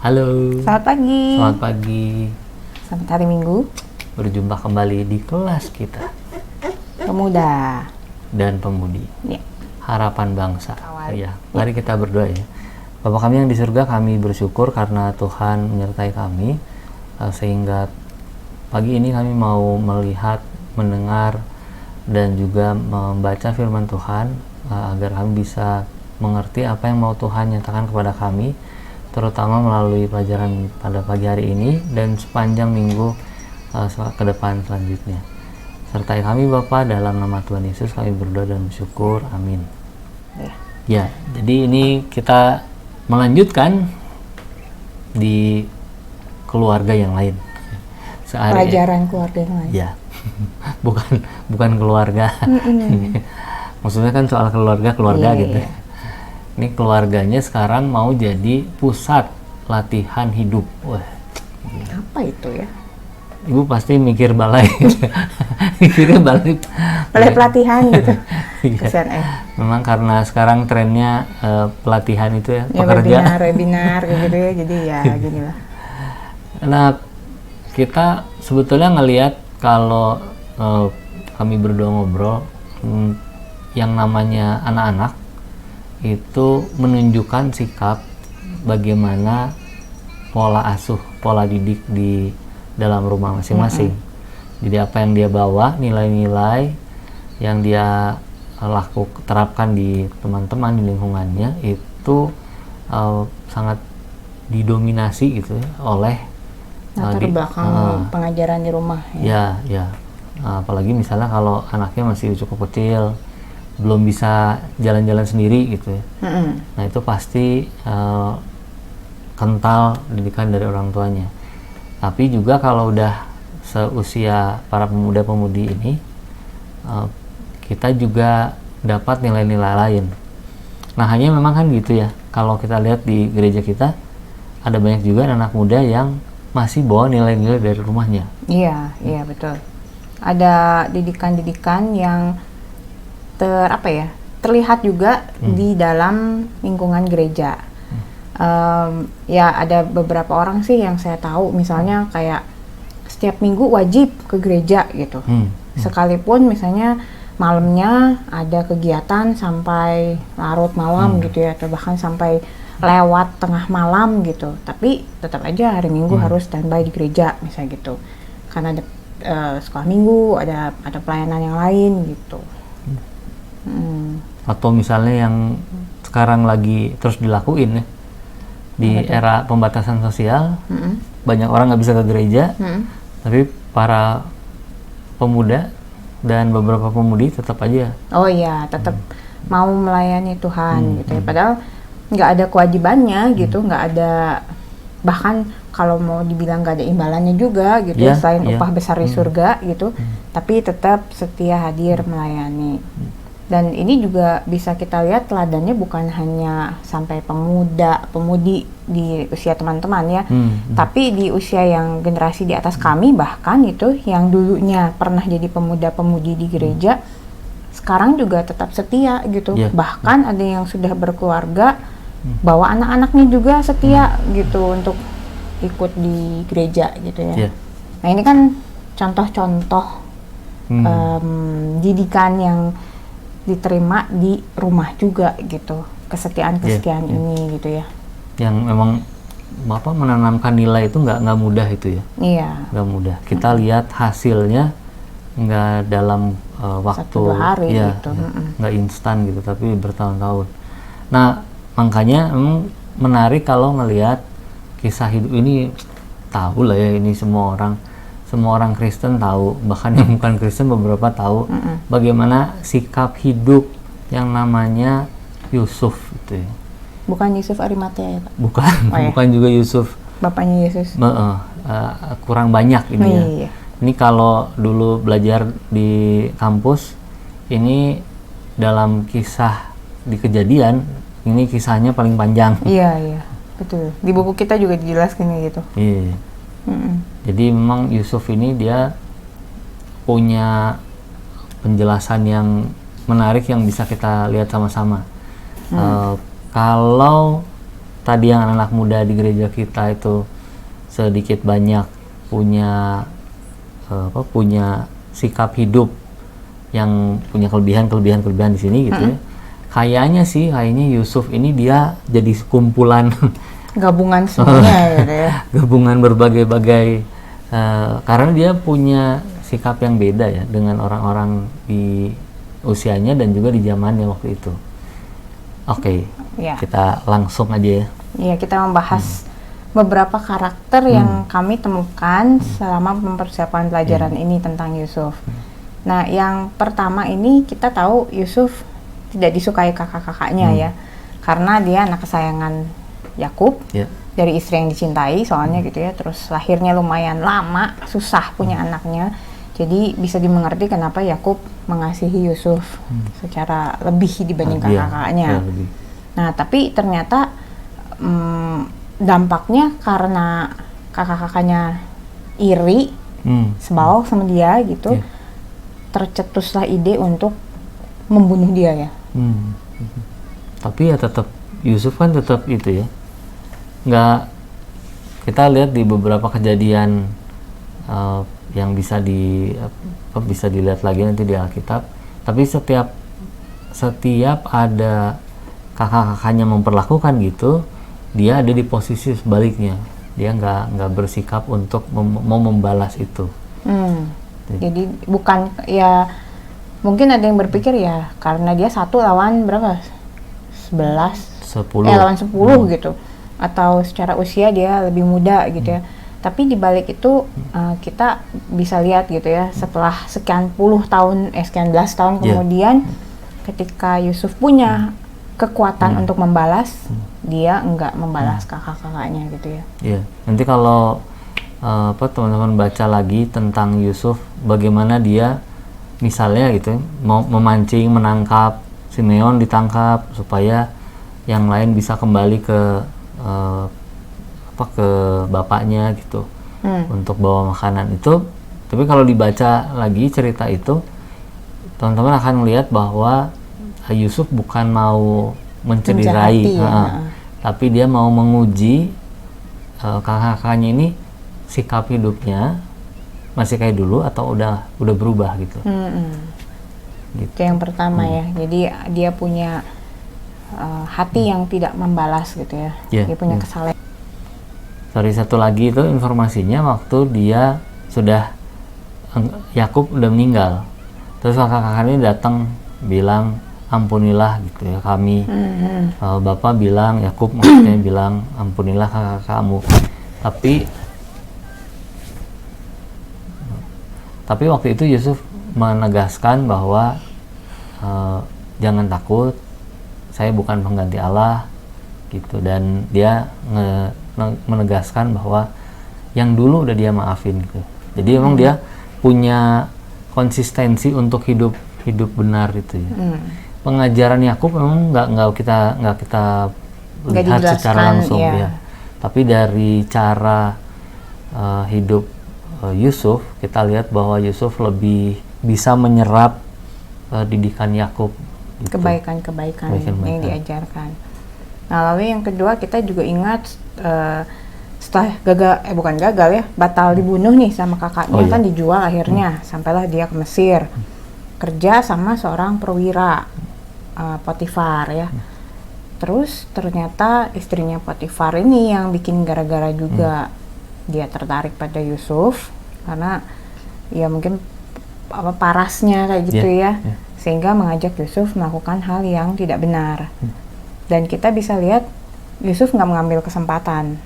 Halo. Selamat pagi. Selamat pagi. Selamat hari Minggu. Berjumpa kembali di kelas kita. Pemuda dan Pemudi. Ya. Harapan bangsa. Awal. Ya, mari kita berdoa ya. Bapa kami yang di surga, kami bersyukur karena Tuhan menyertai kami sehingga pagi ini kami mau melihat, mendengar dan juga membaca firman Tuhan agar kami bisa mengerti apa yang mau Tuhan nyatakan kepada kami, terutama melalui pelajaran pada pagi hari ini dan sepanjang minggu ke depan selanjutnya. Sertai kami Bapa, dalam nama Tuhan Yesus kami berdoa dan bersyukur. Amin. Ya, jadi ini kita melanjutkan di keluarga yang lain. Pelajaran keluarga yang lain. Ya, bukan keluarga. Maksudnya kan soal keluarga gitu. Iya. Ini keluarganya sekarang mau jadi pusat latihan hidup. Wah, apa itu ya? Ibu pasti mikir balai. Mikirnya balai pelatihan gitu. Iya. Memang karena sekarang trennya pelatihan itu ya, pekerja. Webinar gitu ya. Jadi ya ginilah. Nah, kita sebetulnya ngelihat kalau kami berdua ngobrol, yang namanya anak-anak itu menunjukkan sikap bagaimana pola asuh, pola didik di dalam rumah masing-masing. Jadi apa yang dia bawa, nilai-nilai yang dia terapkan di teman-teman, di lingkungannya itu sangat didominasi gitu oleh latar belakang pengajaran di rumah. Ya. Apalagi misalnya kalau anaknya masih cukup kecil, belum bisa jalan-jalan sendiri gitu ya. Nah itu pasti kental didikan dari orang tuanya. Tapi juga kalau udah seusia para pemuda-pemudi ini, kita juga dapat nilai-nilai lain. Nah hanya memang kan gitu ya, kalau kita lihat di gereja kita ada banyak juga anak muda yang masih bawa nilai-nilai dari rumahnya. Iya betul. Ada didikan-didikan yang terlihat juga di dalam lingkungan gereja. Ya ada beberapa orang sih yang saya tahu, misalnya kayak setiap minggu wajib ke gereja gitu. Sekalipun misalnya malamnya ada kegiatan sampai larut malam gitu ya, atau bahkan sampai lewat tengah malam gitu, tapi tetap aja hari Minggu harus standby di gereja misalnya gitu, karena ada sekolah minggu, ada pelayanan yang lain gitu. Atau misalnya yang sekarang lagi terus dilakuin ya, di era pembatasan sosial, banyak orang nggak bisa ke gereja, tapi para pemuda dan beberapa pemudi tetap aja tetap mau melayani Tuhan gitu ya, padahal nggak ada kewajibannya gitu, nggak ada, bahkan kalau mau dibilang nggak ada imbalannya juga gitu ya, selain upah besar di surga gitu, tapi tetap setia hadir melayani. Dan ini juga bisa kita lihat teladannya bukan hanya sampai pemuda-pemudi di usia teman-teman ya, tapi di usia yang generasi di atas kami, bahkan itu yang dulunya pernah jadi pemuda-pemudi di gereja, sekarang juga tetap setia gitu. Bahkan ada yang sudah berkeluarga, bawa anak-anaknya juga setia gitu untuk ikut di gereja gitu ya. Nah ini kan contoh-contoh didikan yang diterima di rumah juga gitu, kesetiaan ini gitu ya, yang memang Bapak menanamkan nilai itu nggak mudah itu ya. Iya, nggak mudah. Kita lihat hasilnya nggak dalam waktu 1-2 hari gitu, nggak instan gitu, tapi bertahun-tahun. Nah makanya memang menarik kalau ngelihat kisah hidup ini. Tahu lah ya, ini semua orang Kristen tahu, bahkan yang bukan Kristen beberapa tahu bagaimana sikap hidup yang namanya Yusuf itu ya. Bukan Yusuf Arimatea ya Pak? Bukan, bukan juga Yusuf. Bapaknya Yesus? Kurang banyak ini ya. Iya. Ini kalau dulu belajar di kampus, ini dalam kisah di Kejadian, ini kisahnya paling panjang. Iya, betul. Di buku kita juga dijelaskan gitu. Iya. Jadi memang Yusuf ini dia punya penjelasan yang menarik yang bisa kita lihat sama-sama. Kalau tadi yang anak muda di gereja kita itu sedikit banyak punya punya sikap hidup yang punya kelebihan di sini gitu ya. Kayaknya Yusuf ini dia jadi kumpulan gabungan semuanya gitu ya. Gabungan berbagai-bagai karena dia punya sikap yang beda ya dengan orang-orang di usianya dan juga di zamannya waktu itu. Oke, kita langsung aja ya. Iya, kita membahas beberapa karakter yang kami temukan selama mempersiapkan pelajaran ini tentang Yusuf. Nah, yang pertama ini kita tahu Yusuf tidak disukai kakak-kakaknya ya, karena dia anak kesayangan Yakub dari istri yang dicintai soalnya gitu ya. Terus lahirnya lumayan lama, susah punya anaknya. Jadi bisa dimengerti kenapa Yakub mengasihi Yusuf secara lebih dibanding kakak-kakaknya. Nah, tapi ternyata dampaknya karena kakak-kakaknya iri, sebal sama dia gitu, tercetuslah ide untuk membunuh dia ya. Tapi ya tetap Yusuf kan tetap itu ya, nggak, kita lihat di beberapa kejadian yang bisa dilihat lagi nanti di Alkitab. Tapi setiap ada kakak-kakaknya memperlakukan gitu, dia ada di posisi sebaliknya. Dia nggak bersikap untuk mau membalas itu. Jadi bukan ya, mungkin ada yang berpikir ya karena dia 1 lawan berapa? 10 lawan 10 gitu. Atau secara usia dia lebih muda gitu ya. Tapi di balik itu kita bisa lihat gitu ya, setelah sekian belas tahun kemudian ketika Yusuf punya kekuatan untuk membalas, dia enggak membalas kakak-kakaknya gitu ya. Iya. Nanti kalau teman-teman baca lagi tentang Yusuf, bagaimana dia misalnya gitu mau memancing, menangkap Simeon, ditangkap supaya yang lain bisa kembali ke ke bapaknya gitu untuk bawa makanan itu. Tapi kalau dibaca lagi cerita itu, teman-teman akan melihat bahwa Yusuf bukan mau mencederai, tapi dia mau menguji kakak-kakaknya ini sikap hidupnya masih kayak dulu atau udah berubah gitu. Gitu. Itu yang pertama ya. Jadi dia punya hati yang tidak membalas gitu ya. Dia punya kesalahan. Satu lagi itu informasinya waktu dia Yakub udah meninggal. Terus kakak-kakaknya datang bilang ampunilah gitu ya kami. Bapak bilang, Yakub maksudnya bilang ampunilah kakak-kakakmu. Tapi waktu itu Yusuf menegaskan bahwa jangan takut, saya bukan pengganti Allah gitu, dan dia menegaskan bahwa yang dulu udah dia maafin gitu. Jadi emang dia punya konsistensi untuk hidup benar itu ya. Pengajaran Yakub memang nggak kita lihat secara langsung ya. Tapi dari cara hidup Yusuf, kita lihat bahwa Yusuf lebih bisa menyerap didikan Yakub gitu. Kebaikan yang diajarkan. Nah, lalu yang kedua kita juga ingat setelah batal dibunuh nih sama kakaknya, kan dijual akhirnya, sampailah dia ke Mesir kerja sama seorang perwira Potifar ya. Terus ternyata istrinya Potifar ini yang bikin gara-gara juga dia tertarik pada Yusuf karena ya mungkin parasnya kayak gitu sehingga mengajak Yusuf melakukan hal yang tidak benar. Dan kita bisa lihat Yusuf nggak mengambil kesempatan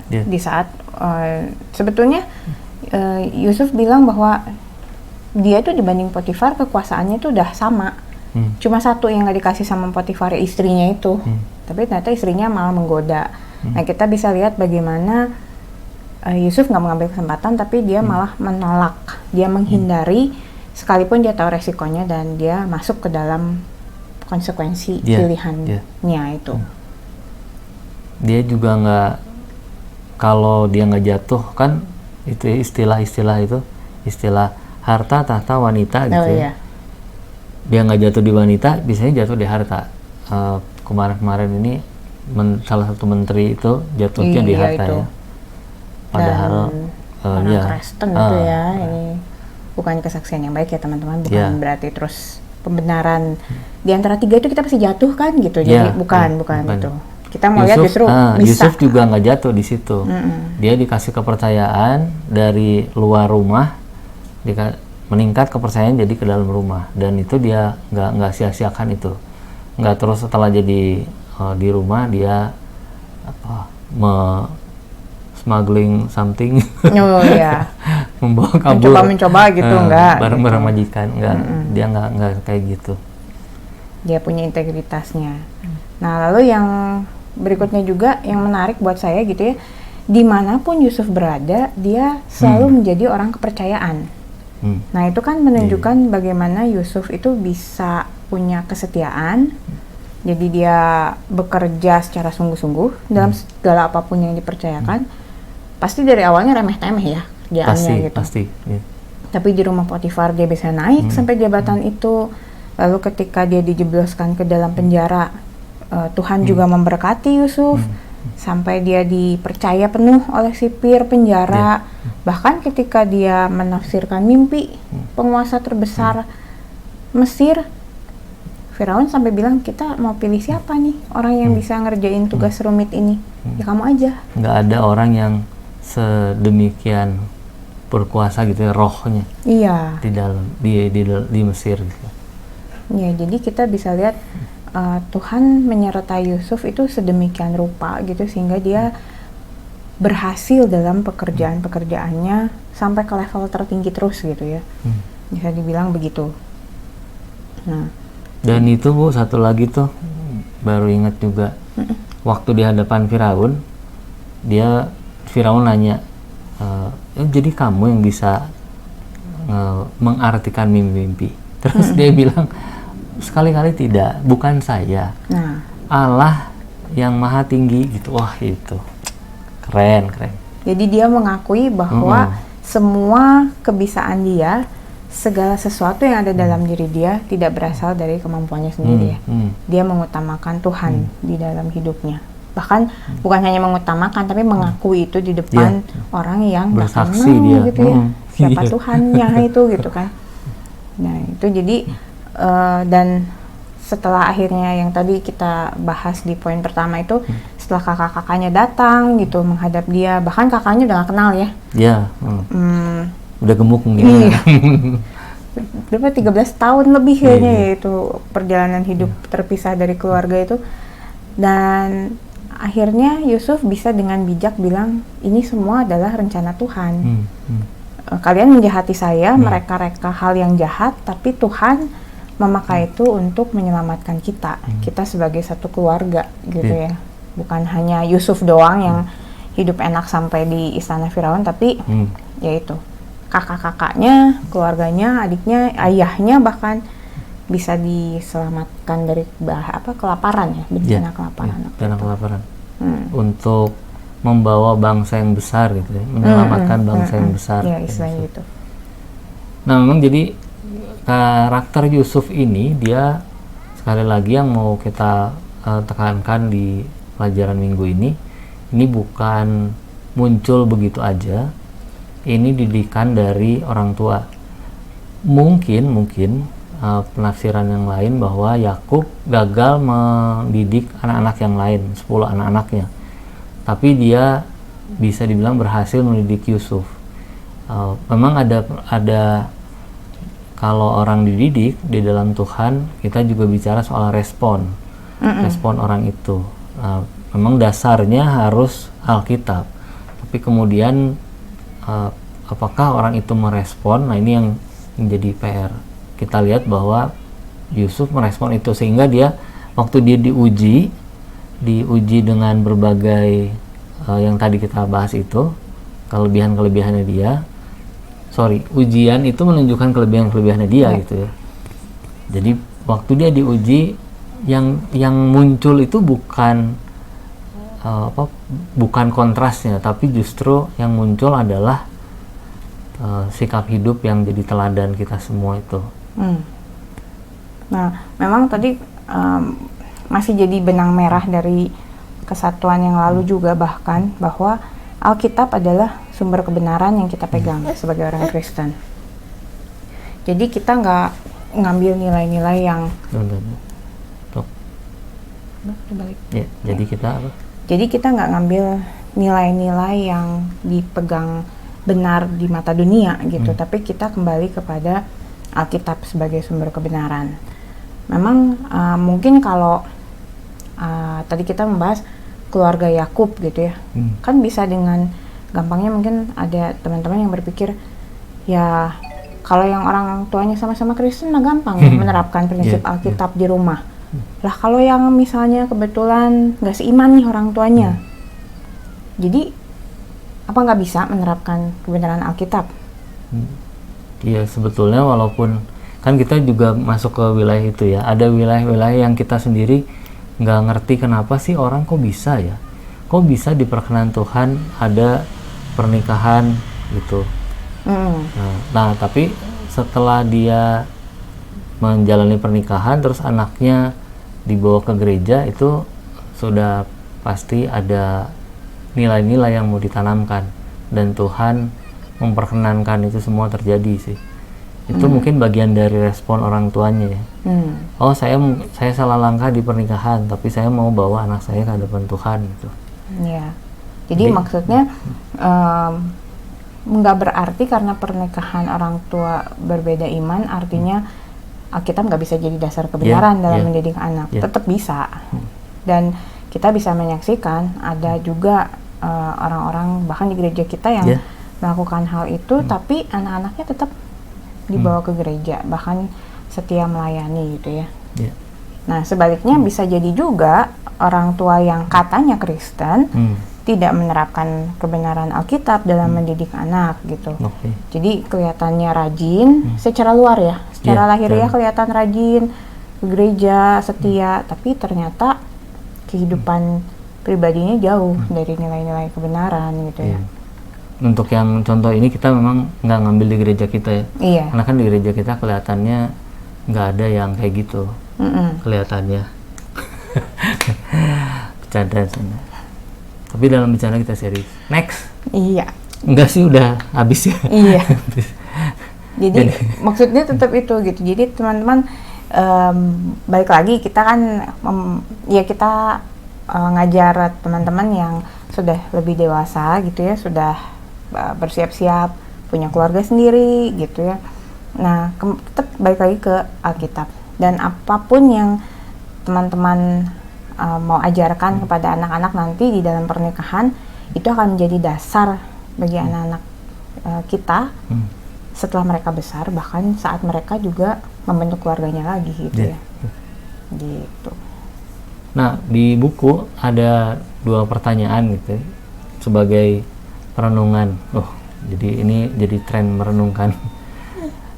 di saat sebetulnya Yusuf bilang bahwa dia tuh dibanding Potifar kekuasaannya tuh udah sama, cuma satu yang nggak dikasih sama Potifar, istrinya itu. Tapi ternyata istrinya malah menggoda. Nah, kita bisa lihat bagaimana Yusuf nggak mengambil kesempatan, tapi dia malah menolak, dia menghindari sekalipun dia tahu resikonya dan dia masuk ke dalam konsekuensi pilihannya itu. Dia juga nggak, kalau dia nggak jatuh kan itu istilah harta tahta wanita gitu dia nggak jatuh di wanita, biasanya jatuh di harta. Kemarin ini salah satu menteri itu jatuhnya di harta itu. ya. Padahal ya Kristen itu ya, ini bukan kesaksian yang baik ya teman-teman, bukan berarti terus pembenaran di antara tiga itu kita pasti jatuh kan gitu. Jadi bukan gitu. Kita mau lihat justru bisa. Yusuf juga nggak jatuh di situ. Dia dikasih kepercayaan dari luar rumah, meningkat kepercayaan jadi ke dalam rumah, dan itu dia nggak sia-siakan itu. Nggak terus setelah jadi di rumah dia smuggling something. Oh iya. Membawa kabur. Mencoba gitu enggak. Bareng-bareng majikan enggak. Dia enggak kayak gitu. Dia punya integritasnya. Nah, lalu yang berikutnya juga yang menarik buat saya gitu ya, dimanapun Yusuf berada, dia selalu menjadi orang kepercayaan. Nah, itu kan menunjukkan bagaimana Yusuf itu bisa punya kesetiaan. Jadi dia bekerja secara sungguh-sungguh dalam segala apapun yang dipercayakan. Pasti dari awalnya remeh-temeh ya kerjaannya gitu. Pasti. Ya. Tapi di rumah Potifar dia bisa naik sampai jabatan itu. Lalu ketika dia dijebloskan ke dalam penjara, Tuhan juga memberkati Yusuf sampai dia dipercaya penuh oleh sipir penjara. Bahkan ketika dia menafsirkan mimpi penguasa terbesar Mesir, Firaun sampai bilang, kita mau pilih siapa nih orang yang bisa ngerjain tugas rumit ini? Ya kamu aja. Nggak ada orang yang sedemikian berkuasa gitu ya, rohnya. Iya. Di Mesir gitu. Ya, jadi kita bisa lihat Tuhan menyertai Yusuf itu sedemikian rupa gitu sehingga dia berhasil dalam pekerjaan-pekerjaannya sampai ke level tertinggi terus gitu ya. Bisa dibilang begitu. Nah, dan itu Bu, satu lagi tuh baru ingat juga, waktu di hadapan Firaun nanya, jadi kamu yang bisa mengartikan mimpi-mimpi. Terus dia bilang, sekali-kali tidak, bukan saya, Allah yang maha tinggi gitu. Wah, itu keren. Jadi dia mengakui bahwa semua kebisaan dia, segala sesuatu yang ada dalam diri dia tidak berasal dari kemampuannya sendiri ya. Dia mengutamakan Tuhan di dalam hidupnya. Bahkan bukan hanya mengutamakan, tapi mengakui itu di depan orang yang bersaksi dia gitu ya. Siapa Tuhannya itu gitu kan. Nah itu jadi dan setelah akhirnya yang tadi kita bahas di poin pertama itu, setelah kakak-kakaknya datang gitu menghadap dia, bahkan kakaknya udah gak kenal ya. Iya. Udah gemuk mungkin. Iya. Berapa 13 tahun lebih kayaknya ya itu perjalanan hidup terpisah dari keluarga itu. Dan akhirnya Yusuf bisa dengan bijak bilang, ini semua adalah rencana Tuhan. Kalian menjahati saya, mereka reka hal yang jahat, tapi Tuhan memakai itu untuk menyelamatkan kita. Kita sebagai satu keluarga gitu ya. Bukan hanya Yusuf doang yang hidup enak sampai di istana Firaun, tapi yaitu kakak-kakaknya, keluarganya, adiknya, ayahnya bahkan bisa diselamatkan dari kelaparan ya, bencana kelaparan. Bencana kelaparan. Untuk membawa bangsa yang besar gitu ya, menyelamatkan bangsa yang besar. Ya, istilahnya gitu. Nah, memang jadi karakter Yusuf ini, dia sekali lagi yang mau kita tekankan di pelajaran minggu ini bukan muncul begitu aja. Ini didikan dari orang tua. Mungkin penafsiran yang lain bahwa Yakub gagal mendidik anak-anak yang lain, 10 anak-anaknya. Tapi dia bisa dibilang berhasil mendidik Yusuf. Memang ada kalau orang dididik di dalam Tuhan, kita juga bicara soal respon orang itu. Memang dasarnya harus Alkitab. Tapi kemudian apakah orang itu merespon? Nah, ini yang menjadi PR. Kita lihat bahwa Yusuf merespon itu, sehingga dia waktu dia diuji dengan berbagai yang tadi kita bahas itu, kelebihan-kelebihannya dia. Ujian itu menunjukkan kelebihan-kelebihannya dia gitu ya. Jadi waktu dia diuji, yang muncul itu bukan kontrasnya, tapi justru yang muncul adalah sikap hidup yang jadi teladan kita semua itu. Nah, memang tadi masih jadi benang merah dari kesatuan yang lalu juga bahkan, bahwa Alkitab adalah sumber kebenaran yang kita pegang sebagai orang Kristen. Jadi kita nggak ngambil nilai-nilai yang Ya, jadi kita apa? Jadi kita nggak ngambil nilai-nilai yang dipegang benar di mata dunia gitu, tapi kita kembali kepada Alkitab sebagai sumber kebenaran. Memang mungkin kalau tadi kita membahas keluarga Yakub gitu ya, kan bisa dengan gampangnya mungkin ada teman-teman yang berpikir ya kalau yang orang tuanya sama-sama Kristen mah gampang ya menerapkan prinsip Alkitab di rumah. Lah kalau yang misalnya kebetulan nggak seiman nih orang tuanya, jadi apa nggak bisa menerapkan kebenaran Alkitab? Iya, sebetulnya walaupun kan kita juga masuk ke wilayah itu ya, ada wilayah-wilayah yang kita sendiri nggak ngerti kenapa sih orang kok bisa ya, kok bisa diperkenan Tuhan ada pernikahan gitu. Nah tapi setelah dia menjalani pernikahan terus anaknya dibawa ke gereja, itu sudah pasti ada nilai-nilai yang mau ditanamkan dan Tuhan memperkenankan itu semua terjadi sih. Itu mungkin bagian dari respon orang tuanya ya. Oh saya salah langkah di pernikahan, tapi saya mau bawa anak saya ke hadapan Tuhan gitu. Ya, jadi maksudnya nggak berarti karena pernikahan orang tua berbeda iman artinya Alkitab nggak bisa jadi dasar kebenaran dalam mendidik anak. Tetap bisa. Dan kita bisa menyaksikan ada juga orang-orang bahkan di gereja kita yang melakukan hal itu, tapi anak-anaknya tetap dibawa ke gereja, bahkan setia melayani gitu ya. Nah sebaliknya bisa jadi juga orang tua yang katanya Kristen tidak menerapkan kebenaran Alkitab dalam mendidik anak gitu. Jadi kelihatannya rajin secara luar ya, secara lahiriah kelihatan rajin ke gereja, setia, tapi ternyata kehidupan pribadinya jauh dari nilai-nilai kebenaran gitu ya. Untuk yang contoh ini kita memang nggak ngambil di gereja kita ya. Karena kan di gereja kita kelihatannya nggak ada yang kayak gitu. Kelihatannya. Bercanda sana. Tapi dalam bicara kita serius. Next. Iya. Enggak sih, udah habis ya. Iya. Jadi maksudnya tetap itu gitu. Jadi teman-teman balik lagi kita kan kita ngajar teman-teman yang sudah lebih dewasa gitu ya, sudah bersiap-siap punya keluarga sendiri gitu ya. Nah tetap balik lagi ke Alkitab, dan apapun yang teman-teman mau ajarkan kepada anak-anak nanti di dalam pernikahan itu akan menjadi dasar bagi anak-anak kita setelah mereka besar, bahkan saat mereka juga membentuk keluarganya lagi gitu ya. Gitu. Nah di buku ada 2 pertanyaan gitu sebagai perenungan. Jadi ini jadi tren merenungkan.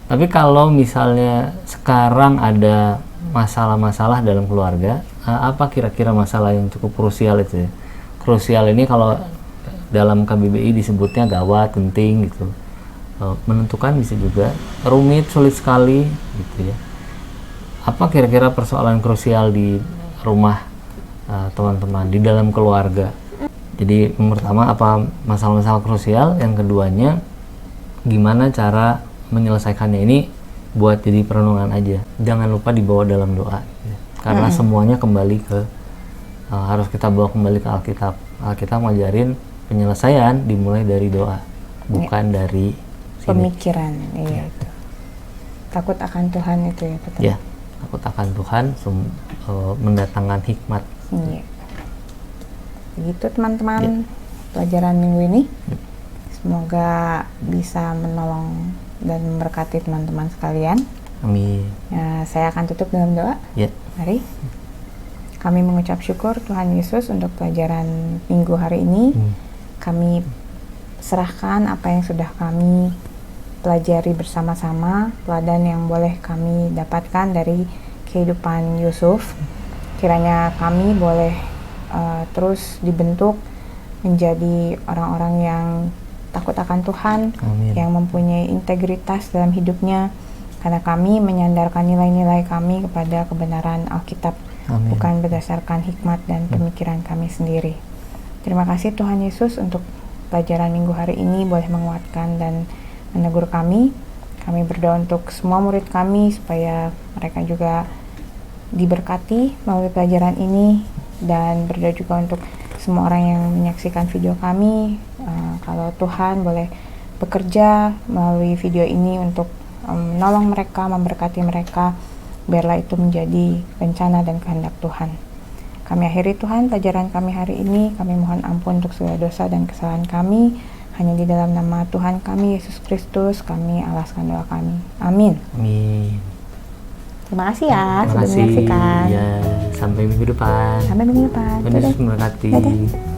Tapi kalau misalnya sekarang ada masalah-masalah dalam keluarga, apa kira-kira masalah yang cukup krusial itu ya? Krusial ini kalau dalam KBBI disebutnya gawat, penting gitu. Menentukan bisa juga rumit, sulit sekali gitu ya. Apa kira-kira persoalan krusial di rumah teman-teman, di dalam keluarga? Jadi yang pertama apa masalah-masalah krusial, yang keduanya gimana cara menyelesaikannya. Ini buat jadi perenungan aja, jangan lupa dibawa dalam doa ya. Karena semuanya kembali ke harus kita bawa kembali ke Alkitab. Alkitab ngajarin penyelesaian dimulai dari doa, bukan dari pemikiran. Iya itu. Takut akan Tuhan itu ya, betul. Ya, takut akan Tuhan mendatangkan hikmat. Iya. Begitu teman-teman pelajaran minggu ini. Semoga bisa menolong dan memberkati teman-teman sekalian. Amin. Ya, saya akan tutup dalam doa. Mari. Kami mengucap syukur Tuhan Yesus untuk pelajaran minggu hari ini. Kami serahkan apa yang sudah kami pelajari bersama-sama, teladan yang boleh kami dapatkan dari kehidupan Yusuf. Kiranya kami boleh terus dibentuk menjadi orang-orang yang takut akan Tuhan. Amin. Yang mempunyai integritas dalam hidupnya, karena kami menyandarkan nilai-nilai kami kepada kebenaran Alkitab. Amin. bukan berdasarkan hikmat dan pemikiran kami sendiri. Terima kasih Tuhan Yesus untuk pelajaran minggu hari ini boleh menguatkan dan menegur kami. Kami berdoa untuk semua murid kami supaya mereka juga diberkati melalui pelajaran ini, dan berdoa juga untuk semua orang yang menyaksikan video kami. Kalau Tuhan boleh bekerja melalui video ini untuk menolong mereka, memberkati mereka, biarlah itu menjadi rencana dan kehendak Tuhan. Kami akhiri Tuhan pelajaran kami hari ini. Kami mohon ampun untuk segala dosa dan kesalahan kami. Hanya di dalam nama Tuhan kami Yesus Kristus kami alaskan doa kami. Amin. Amin. Terima kasih ya Terima sudah kasih. menyaksikan. Ya, sampai minggu depan. Sampai minggu depan. Tuhan Yesus Dadah. memberkati. Dadah.